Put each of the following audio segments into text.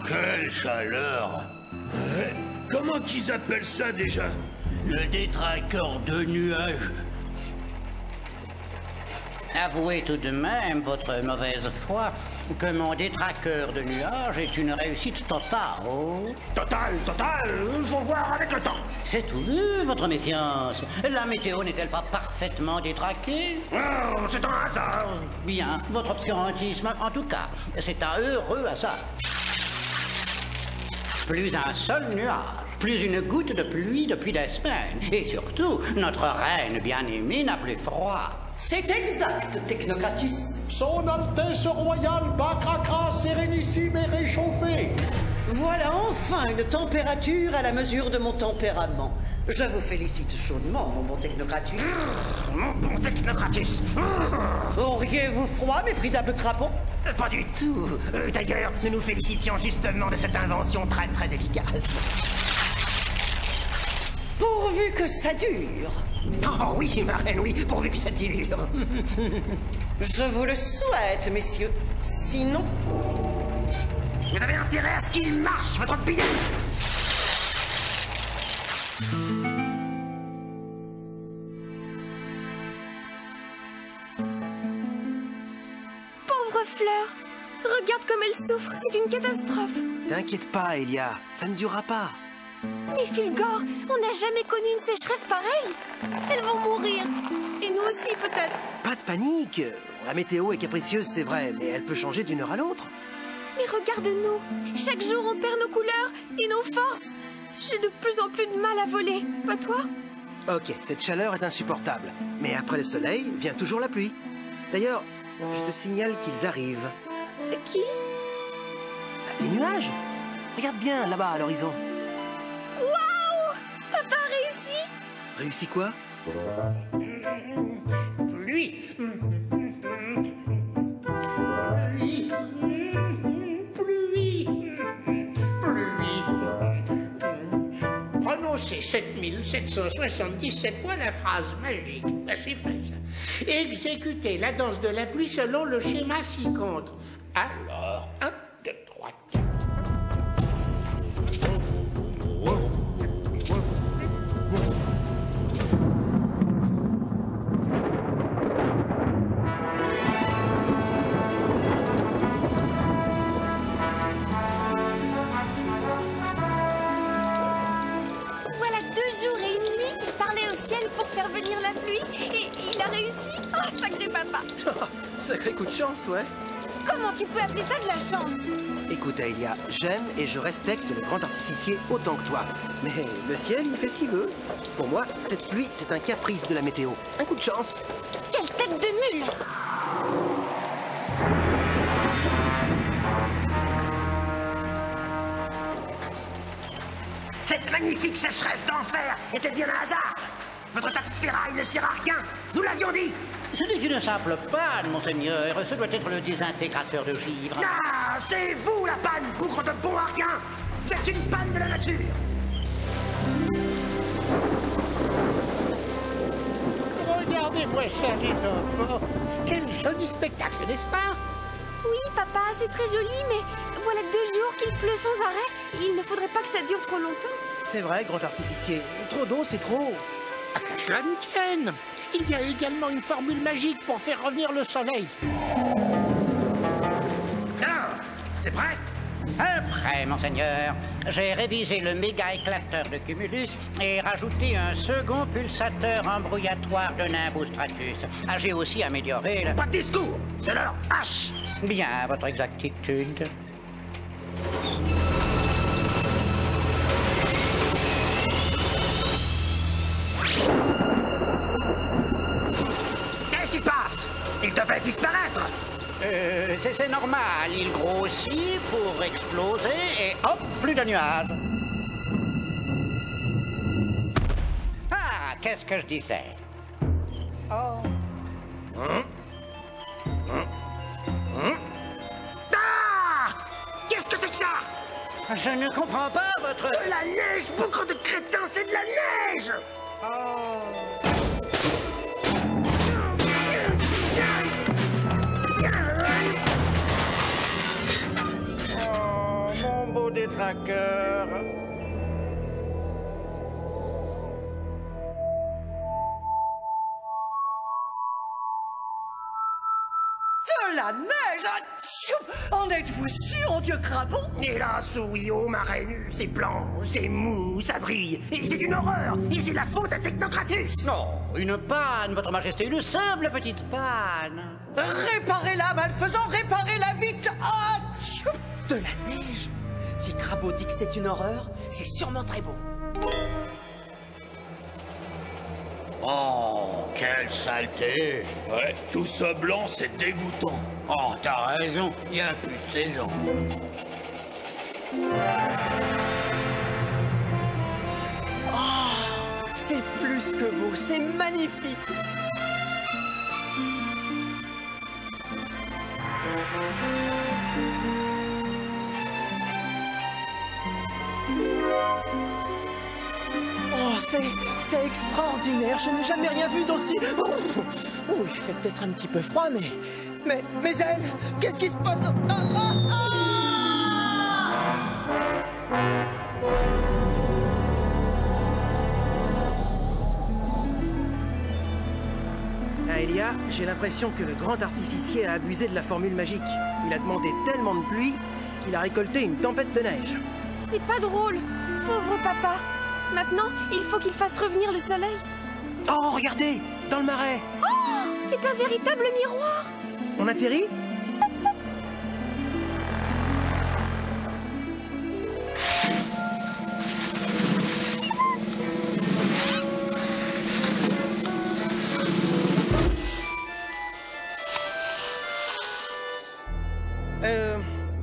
Quelle chaleur! Comment qu'ils appellent ça déjà? Le détraqueur de nuages. Avouez tout de même votre mauvaise foi que mon détraqueur de nuages est une réussite totale. Total, faut voir avec le temps. C'est tout vu, votre méfiance. La météo n'est-elle pas parfaitement détraquée? Oh, c'est un hasard. Bien, votre obscurantisme, en tout cas, c'est un heureux hasard. Plus un seul nuage, plus une goutte de pluie depuis des semaines. Et surtout, notre reine bien-aimée n'a plus froid. C'est exact, Technocratus. Son Altesse Royale Bacracra Sérénissime et réchauffée. Voilà enfin une température à la mesure de mon tempérament. Je vous félicite chaudement, mon bon Technocratus. Mon bon Technocratus. Auriez-vous froid, méprisable crapaud? Pas du tout. D'ailleurs, nous nous félicitions justement de cette invention très très efficace. Pourvu que ça dure. Oh oui, ma reine, oui, pourvu que ça dure. Je vous le souhaite, messieurs. Sinon... Vous avez intérêt à ce qu'il marche, votre bidet. Pauvre Fleur. Regarde comme elle souffre, c'est une catastrophe. T'inquiète pas, Elia, ça ne durera pas. Mais Fulgore, on n'a jamais connu une sécheresse pareille. Elles vont mourir. Et nous aussi, peut-être. Pas de panique. La météo est capricieuse, c'est vrai, mais elle peut changer d'une heure à l'autre. Mais regarde-nous. Chaque jour, on perd nos couleurs et nos forces. J'ai de plus en plus de mal à voler. Pas toi? Ok, cette chaleur est insupportable. Mais après le soleil, vient toujours la pluie. D'ailleurs, je te signale qu'ils arrivent. Qui? Les nuages. Regarde bien, là-bas, à l'horizon. Waouh! Papa a réussi? Réussi quoi? Pluie. Prononcez 7777 fois la phrase magique. C'est fait, ça. Exécutez la danse de la pluie selon le schéma ci-contre. Alors, 1, 2, 3, 4. Voilà 2 jours et une nuit qu'il parlait au ciel pour faire venir la pluie. Et il a réussi. Oh, sacré papa. Sacré coup de chance, ouais. Comment tu peux appeler ça de la chance? Écoute, Aelia, j'aime et je respecte le grand artificier autant que toi. Mais le ciel, il fait ce qu'il veut. Pour moi, cette pluie, c'est un caprice de la météo. Un coup de chance. Quelle tête de mule! Cette magnifique sécheresse d'enfer était bien un hasard. Votre tas de ferraille ne sert à rien. Nous l'avions dit. Ce n'est qu'une simple panne, monseigneur. Ce doit être le désintégrateur de givre. Ah, c'est vous la panne, bougre de bon arquin. Vous êtes une panne de la nature. Regardez-moi ça, les enfants. Quel joli spectacle, n'est-ce pas? Oui, papa, c'est très joli, mais voilà 2 jours qu'il pleut sans arrêt. Il ne faudrait pas que ça dure trop longtemps. C'est vrai, grand artificier. Trop d'eau, c'est trop. À que cela ne tienne. Il y a également une formule magique pour faire revenir le soleil. Alors, c'est prêt? Prêt, monseigneur. J'ai révisé le méga éclateur de Cumulus et rajouté un second pulsateur embrouillatoire de Nimbus Stratus. J'ai aussi amélioré le... Pas de discours, c'est l'heure H. Bien, votre exactitude. Qu'est-ce qui se passe? Il te fait disparaître. C'est normal, il grossit pour exploser et hop, plus de nuages. Ah, qu'est-ce que je disais? Oh. Ah! Qu'est-ce que c'est que ça? Je ne comprends pas votre... De la neige, beaucoup de crétins, c'est de la neige. Oh, mon beau détraqueur. De la neige! Atchou! En êtes-vous sûr, dieu crapaud? Hélas, oui, oh, ma reine, c'est blanc, c'est mou, ça brille, et c'est une horreur, et c'est la faute à Technocratus. Non, une panne, votre majesté, une simple petite panne. Réparez-la, malfaisant, réparez-la vite! Atchou! De la neige? Si Crapaud dit que c'est une horreur, c'est sûrement très beau. Oh, quelle saleté! Ouais, tout ça blanc, c'est dégoûtant. Oh, t'as raison, Il n'y a plus de saison. C'est plus que beau, c'est magnifique. Oh, c'est extraordinaire. Je n'ai jamais rien vu d'aussi... Oh, il fait peut-être un petit peu froid, mais mes ailes, qu'est-ce qui se passe? Ah, Elia, j'ai l'impression que le grand artificier a abusé de la formule magique. Il a demandé tellement de pluie qu'il a récolté une tempête de neige. C'est pas drôle. Pauvre papa. Maintenant, il faut qu'il fasse revenir le soleil. Oh, regardez, dans le marais. Oh, c'est un véritable miroir. On atterrit?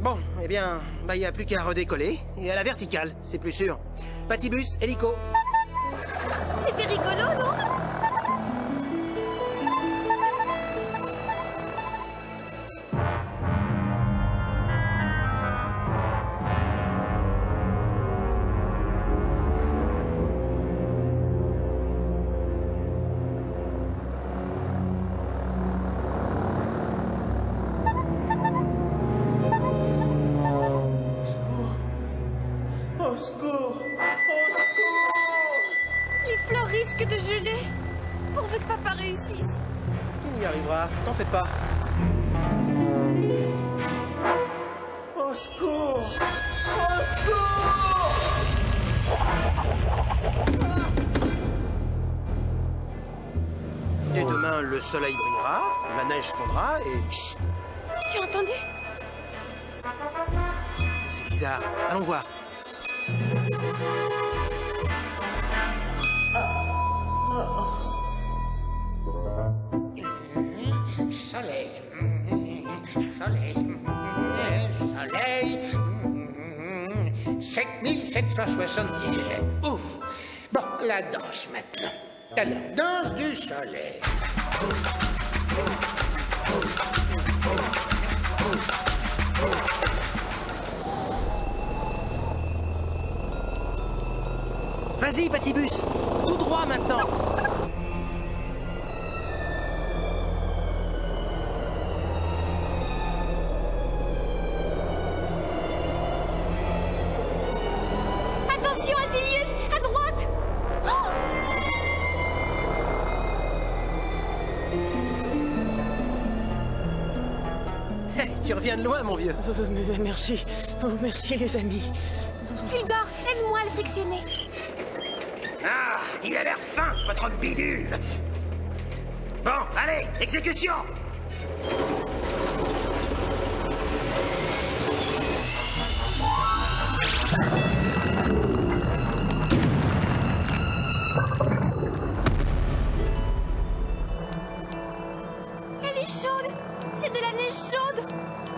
Bon, eh bien, il n'y a plus qu'à redécoller, et à la verticale, c'est plus sûr. Patibus, hélico. C'était rigolo, non? Au secours! Au secours! Les fleurs risquent de geler. Pourvu que papa réussisse. Il y arrivera, t'en fais pas. Au secours! Au secours! Dès demain, le soleil brillera, la neige fondra, et... Chut, Tu as entendu? c'est bizarre, allons voir. Soleil. Soleil. Soleil. 7777. Ouf. Bon, la danse maintenant. Alors, danse du soleil. Vas-y, Patibus, tout droit maintenant. Attention à Silius, à droite. Oh! Hey, tu reviens de loin, mon vieux. Merci. Oh, merci, les amis. Fulgore, aide-moi à le frictionner. Ah, il a l'air fin, votre bidule. Bon, allez, exécution. Elle est chaude. C'est de la neige chaude.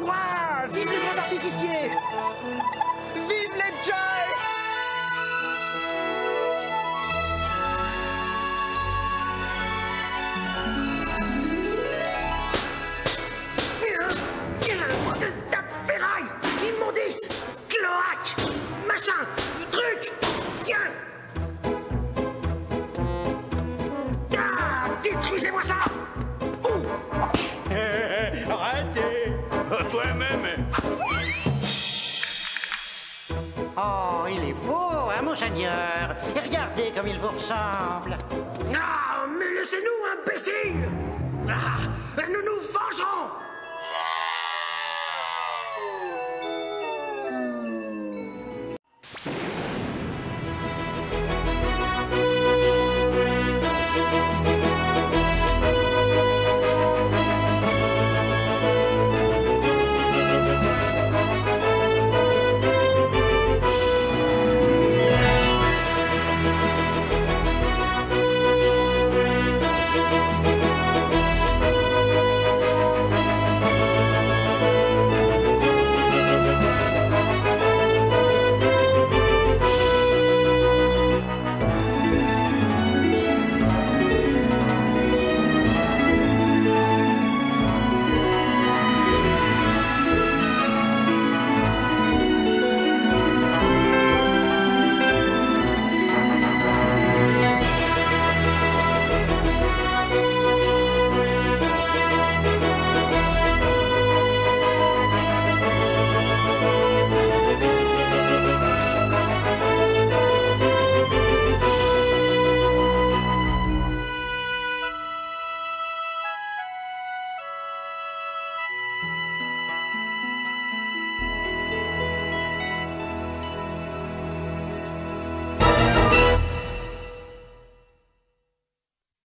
Waouh! Vive le grand artificier! Vive les Joyce! Tas de ferraille, immondice, cloaque, machin, truc, tiens. Ah, détruisez-moi ça. Arrêtez. Toi-même. Oh, il est beau, hein, monseigneur? Et regardez comme il vous ressemble. Ah, mais laissez-nous, imbécile. Ah, nous nous vengerons.